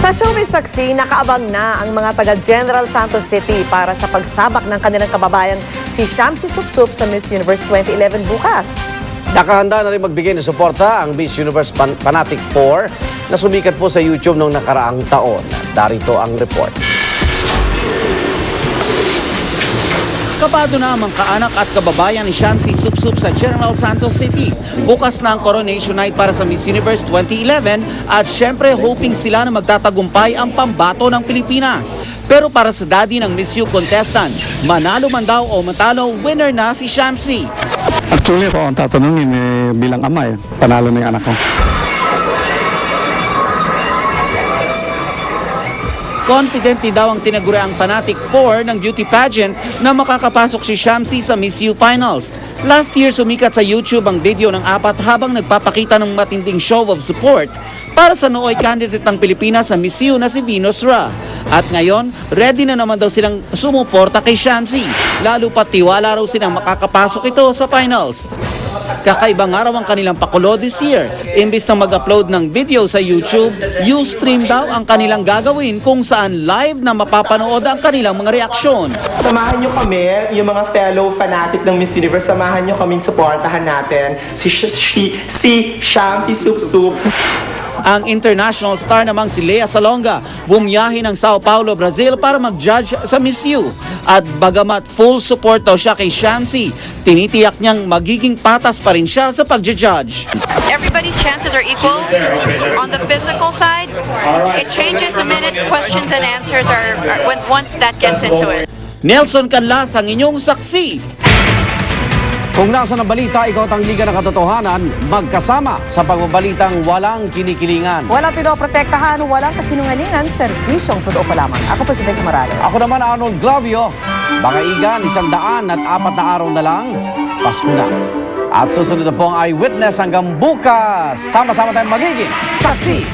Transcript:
Sa Showbiz Saksi, nakaabang na ang mga taga General Santos City para sa pagsabak ng kanilang kababayan si Shamsi Supsup sa Miss Universe 2011 bukas. Nakahanda na rin magbigay ng suporta ang Miss Universe Fanatic 4 na sumikat po sa YouTube noong nakaraang taon. Darito ang report. Kabado na ang mga kaanak at kababayan ni Shamsi Supsup sa General Santos City. Bukas na ang coronation night para sa Miss Universe 2011 at syempre hoping sila na magtatagumpay ang pambato ng Pilipinas. Pero para sa daddy ng Miss U contestant, manalo man daw o matalo, winner na si Shamsi. Actually, ako ang tatanungin bilang ama, panalo na yung anak ko. Confident din daw ang tinaguriang Fanatic 4 ng beauty pageant na makakapasok si Shamsi sa Miss U Finals. Last year, sumikat sa YouTube ang video ng apat habang nagpapakita ng matinding show of support para sa nooy candidate ng Pilipinas sa Miss U na si Venus Ra. At ngayon, ready na naman daw silang sumuporta kay Shamsi. Lalo pat tiwala raw silang makakapasok ito sa finals. Kakaibang araw ang kanilang pakulo this year. Imbis na mag-upload ng video sa YouTube, Ustream daw ang kanilang gagawin kung saan live na mapapanood ang kanilang mga reaksyon. Samahan nyo kami, yung mga fellow fanatic ng Miss Universe, samahan nyo kaming suportahan natin si Shamsi Supsup. Ang international star namang si Lea Salonga bumiyahe ng Sao Paulo, Brazil para mag-judge sa Miss U. At bagamat full support daw siya kay Shamsi, tinitiyak niyang magiging patas pa rin siya sa pag-judge. Everybody's chances are equal. On the physical side, it changes the minute questions and answers are when once that gets into it. Nelson Canlas ang inyong saksi. Kung nasa ng balita, ikaw at ang Liga ng Katotohanan, magkasama sa pagbabalitang walang kinikilingan. Walang pinoprotektahan, walang kasinungalingan, serbisyong totoo pa lamang. Ako po si Benjo Morales. Ako naman, Arnold Glavio. Bangaigan, 104 na araw na lang, Pasko na. At susunod na po ang Eyewitness hanggang bukas. Sama-sama tayong magiging saksi.